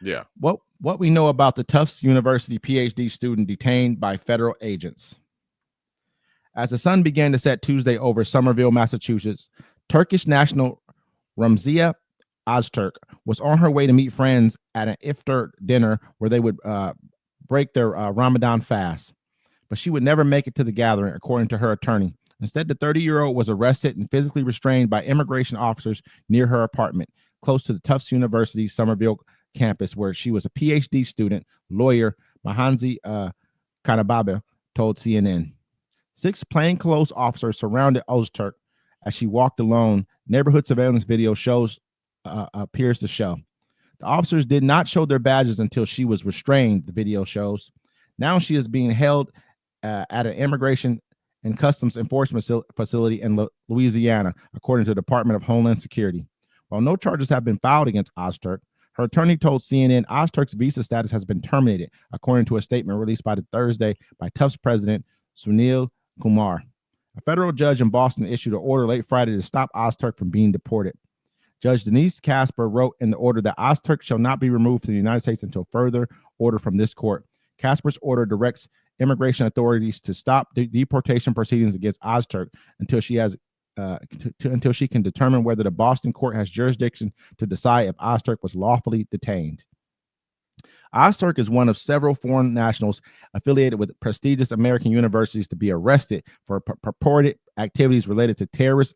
Yeah. What we know about the Tufts University PhD student detained by federal agents. As the sun began to set Tuesday over Somerville, Massachusetts, Turkish national Rumeysa Ozturk was on her way to meet friends at an Iftar dinner where they would break their Ramadan fast. But she would never make it to the gathering, according to her attorney. Instead, the 30-year-old was arrested and physically restrained by immigration officers near her apartment, close to the Tufts University Somerville campus, where she was a PhD student. Lawyer Mahsa Khanbabai told CNN. 6 plainclothes officers surrounded Ozturk as she walked alone. Neighborhood surveillance video appears to show. The officers did not show their badges until she was restrained, the video shows. Now she is being held at an immigration and customs enforcement facility in Louisiana, according to the Department of Homeland Security. While no charges have been filed against Ozturk, her attorney told CNN Ozturk's visa status has been terminated, according to a statement released by Thursday by Tufts president Sunil Kumar. A federal judge in Boston issued an order late Friday to stop Ozturk from being deported. Judge Denise Casper wrote in the order that Ozturk shall not be removed from the United States until further order from this court. Casper's order directs immigration authorities to stop the deportation proceedings against Ozturk until she can determine whether the Boston court has jurisdiction to decide if Ozturk was lawfully detained. Ozturk is one of several foreign nationals affiliated with prestigious American universities to be arrested for purported activities related to terrorist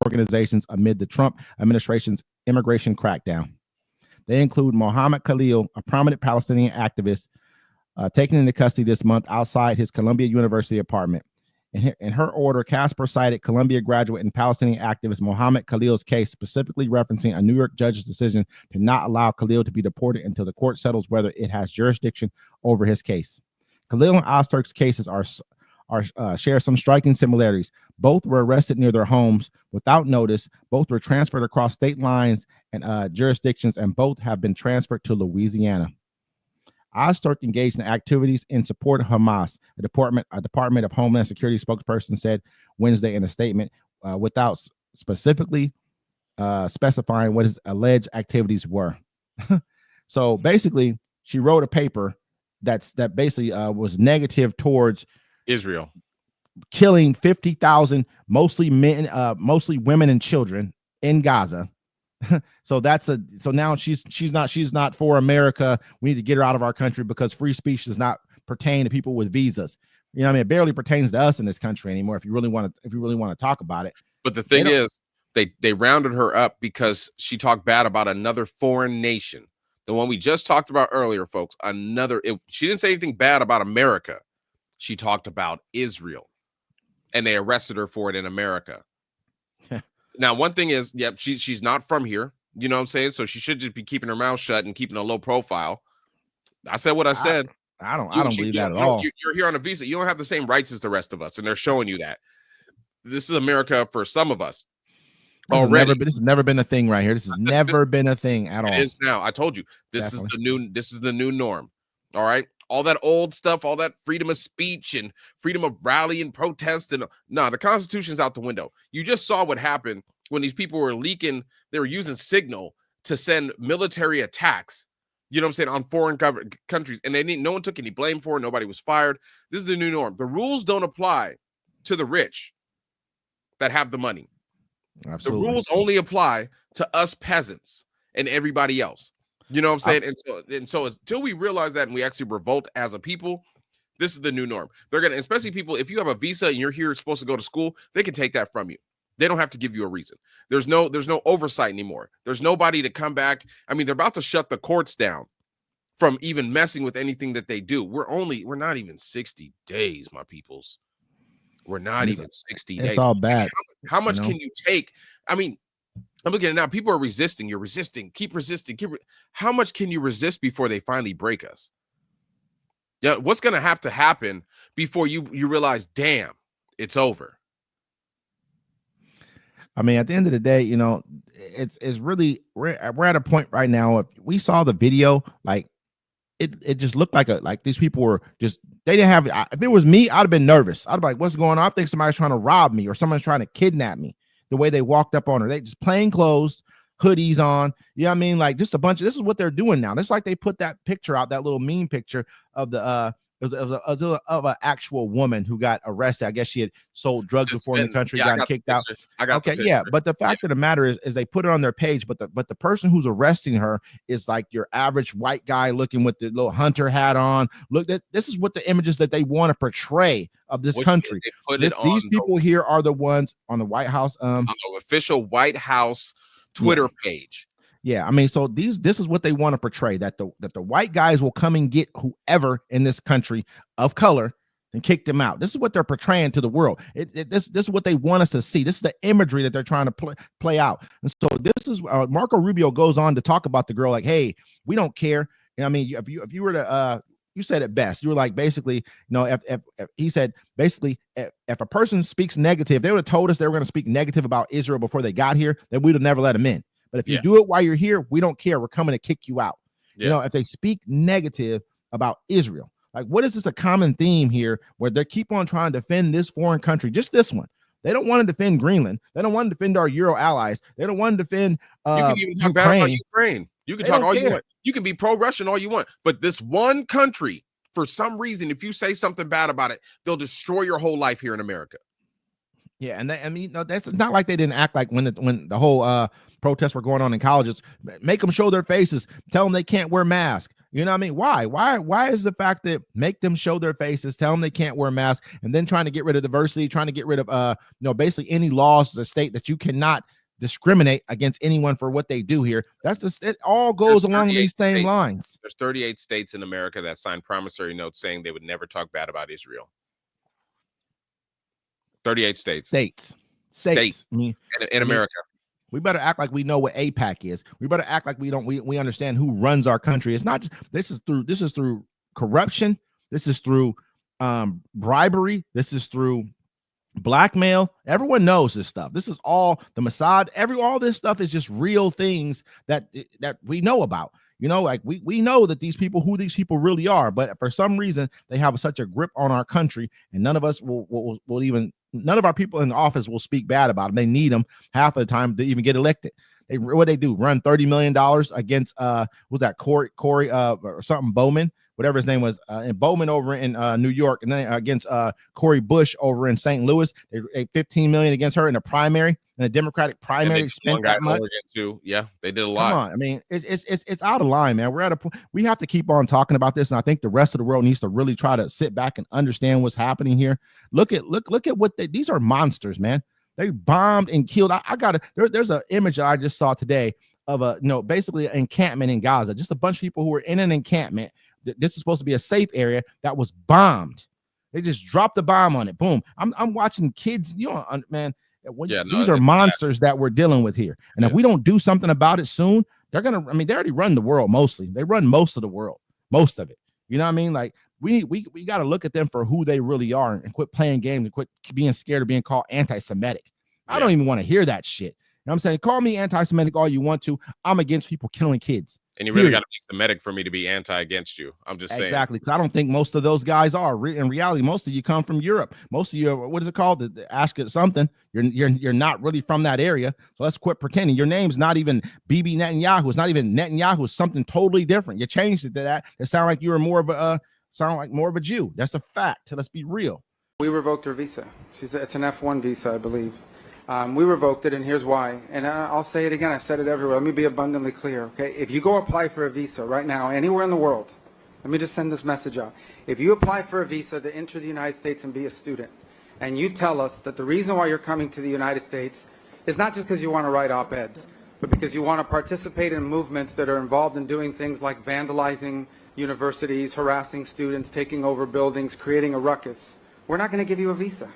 organizations amid the Trump administration's immigration crackdown. They include Mohammed Khalil, a prominent Palestinian activist, taken into custody this month outside his Columbia University apartment. In her order, Casper cited Columbia graduate and Palestinian activist Mohammed Khalil's case, specifically referencing a New York judge's decision to not allow Khalil to be deported until the court settles whether it has jurisdiction over his case. Khalil and Ozturk's cases share some striking similarities. Both were arrested near their homes without notice. Both were transferred across state lines and jurisdictions, and both have been transferred to Louisiana. Ozturk engaged in activities in support of Hamas, a Department of Homeland Security spokesperson said Wednesday in a statement, without specifically specifying what his alleged activities were. So basically, she wrote a paper that basically was negative towards Israel killing 50,000, mostly men, mostly women and children in Gaza. So now she's not for America. We need to get her out of our country because free speech does not pertain to people with visas. You know what I mean? It barely pertains to us in this country anymore. If you really want to talk about it. But the thing is, they rounded her up because she talked bad about another foreign nation. The one we just talked about earlier, folks. She didn't say anything bad about America. She talked about Israel, and they arrested her for it in America. Now, one thing is, she's not from here. You know what I'm saying? So she should just be keeping her mouth shut and keeping a low profile. I said what I said. I don't believe that at all. You're here on a visa. You don't have the same rights as the rest of us, and they're showing you that. This is America for some of us. This has never been a thing right here. This has never been a thing at all. It is now. I told you this is the new norm. All right. All that old stuff, all that freedom of speech and freedom of rally and protest. And the Constitution's out the window. You just saw what happened when these people were leaking. They were using Signal to send military attacks, you know what I'm saying, on foreign countries. And no one took any blame for it. Nobody was fired. This is the new norm. The rules don't apply to the rich that have the money. Absolutely. The rules only apply to us peasants and everybody else. You know what I'm saying? And so until we realize that and we actually revolt as a people, this is the new norm. They're going to, especially people, if you have a visa and you're here supposed to go to school, they can take that from you. They don't have to give you a reason. There's no oversight anymore. There's nobody to come back. I mean, they're about to shut the courts down from even messing with anything that they do. We're not even 60 days, my peoples. We're not even 60 days. It's all bad. How much can you take? I mean, I'm looking at it now. People are resisting. You're resisting. Keep resisting. How much can you resist before they finally break us? Yeah, what's going to have to happen before you realize, damn, it's over? I mean, at the end of the day, you know, it's really we're at a point right now. If we saw the video, like it just looked like these people were just, they didn't have. If it was me, I'd have been nervous. I'd be like, what's going on? I think somebody's trying to rob me or someone's trying to kidnap me. The way they walked up on her, they just plain clothes, hoodies on. You know what I mean? Like just a bunch of, this is what they're doing now. It's like they put that picture out, that little meme picture of the of an actual woman who got arrested. I guess she had sold drugs before in the country, gotten kicked out. Okay, yeah. But the fact of the matter is they put it on their page, but the person who's arresting her is like your average white guy looking with the little hunter hat on. Look, this is what the images that they want to portray of this country. These people here are the ones on the White House on the official White House Twitter page. Yeah, I mean, so this is what they want to portray, that the white guys will come and get whoever in this country of color and kick them out. This is what they're portraying to the world. This is what they want us to see. This is the imagery that they're trying to play out. And so this is Marco Rubio goes on to talk about the girl like, hey, we don't care. I mean, if you were to you said it best. You were like, basically, you know, if he said basically, if a person speaks negative, if they would have told us they were going to speak negative about Israel before they got here, then we'd have never let them in. But if you do it while you're here, we don't care. We're coming to kick you out. You know, if they speak negative about Israel, like what is this a common theme here where they keep on trying to defend this foreign country, just this one. They don't want to defend Greenland. They don't want to defend our Euro allies. They don't want to defend you can even talk bad about Ukraine. You can talk all you want. You can be pro-Russian all you want. But this one country, for some reason, if you say something bad about it, they'll destroy your whole life here in America. Yeah, and I mean, no, that's not like they didn't act like when the whole protests were going on in colleges. Make them show their faces. Tell them they can't wear masks. You know what I mean? Why is the fact that make them show their faces, tell them they can't wear masks, and then trying to get rid of diversity, trying to get rid of you know, basically any laws that state that you cannot discriminate against anyone for what they do here. That's just, it all goes along these same lines. There's 38 states in America that signed promissory notes saying they would never talk bad about Israel. 38 states. I mean, in America. We better act like we know what AIPAC is. We better act like we understand who runs our country. It's not just this is through corruption. This is through bribery. This is through blackmail. Everyone knows this stuff. This is all the Mossad. All this stuff is just real things that we know about. You know, like we know that who these people really are, but for some reason they have such a grip on our country, and none of us will even, none of our people in the office will speak bad about them. They need them half of the time to even get elected. What they do, run $30 million against was that Corey or something Bowman, whatever his name was, and Bowman over in New York, and then against Corey Bush over in St. Louis. They $15 million against her in a primary, in a Democratic primary. Spent that much. Yeah, they did a lot. Come on, I mean, it's out of line, man. We're at a point. We have to keep on talking about this, and I think the rest of the world needs to really try to sit back and understand what's happening here. Look at what these are monsters, man. They bombed and killed. There's an image I just saw today of basically an encampment in Gaza. Just a bunch of people who were in an encampment. This is supposed to be a safe area that was bombed. They just dropped the bomb on it. Boom. I'm watching kids, man. These are monsters that we're dealing with here. And if we don't do something about it soon, they already run the world mostly. They run most of the world, most of it. You know what I mean? Like we got to look at them for who they really are and quit playing games and quit being scared of being called anti-Semitic. I don't even want to hear that shit. You know what I'm saying? Call me anti-Semitic all you want to. I'm against people killing kids. And you really got to be Semitic for me to be anti-against you. I'm just saying. Exactly, because I don't think most of those guys are. In reality, most of you come from Europe. Most of you, what is it called? The ask it something. You're not really from that area. So let's quit pretending. Your name's not even Bibi Netanyahu. It's not even Netanyahu. It's something totally different. You changed it to that. It sound like you were more of a Jew. That's a fact. Let's be real. We revoked her visa. It's an F1 visa, I believe. We revoked it, and here's why. And I'll say it again. I said it everywhere. Let me be abundantly clear, okay? If you go apply for a visa right now, anywhere in the world, let me just send this message out. If you apply for a visa to enter the United States and be a student, and you tell us that the reason why you're coming to the United States is not just because you want to write op-eds, but because you want to participate in movements that are involved in doing things like vandalizing universities, harassing students, taking over buildings, creating a ruckus, we're not going to give you a visa.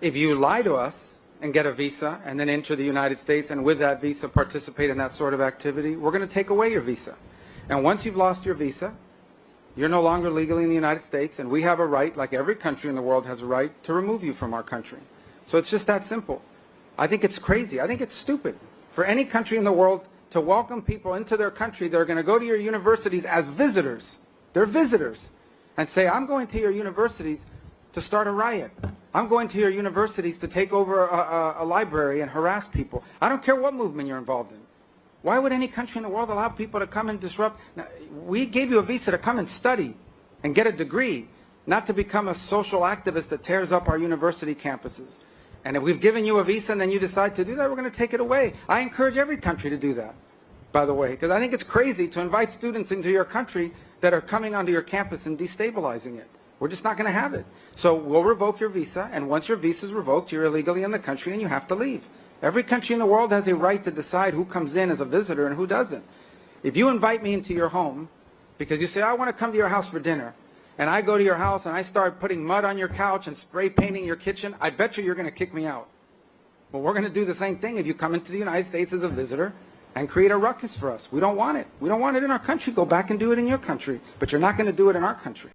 If you lie to us and get a visa and then enter the United States and with that visa participate in that sort of activity, we're going to take away your visa. And once you've lost your visa, you're no longer legally in the United States, and we have a right, like every country in the world has a right, to remove you from our country. So it's just that simple. I think it's crazy. I think it's stupid for any country in the world to welcome people into their country that are going to go to your universities as visitors. They're visitors. And say, I'm going to your universities to start a riot. I'm going to your universities to take over a library and harass people. I don't care what movement you're involved in. Why would any country in the world allow people to come and disrupt? Now, we gave you a visa to come and study and get a degree, not to become a social activist that tears up our university campuses. And if we've given you a visa and then you decide to do that, we're going to take it away. I encourage every country to do that, by the way, because I think it's crazy to invite students into your country that are coming onto your campus and destabilizing it. We're just not going to have it. So we'll revoke your visa, and once your visa is revoked, you're illegally in the country and you have to leave. Every country in the world has a right to decide who comes in as a visitor and who doesn't. If you invite me into your home because you say, I want to come to your house for dinner, and I go to your house and I start putting mud on your couch and spray painting your kitchen, I bet you're going to kick me out. Well, we're going to do the same thing if you come into the United States as a visitor and create a ruckus for us. We don't want it. We don't want it in our country. Go back and do it in your country. But you're not going to do it in our country.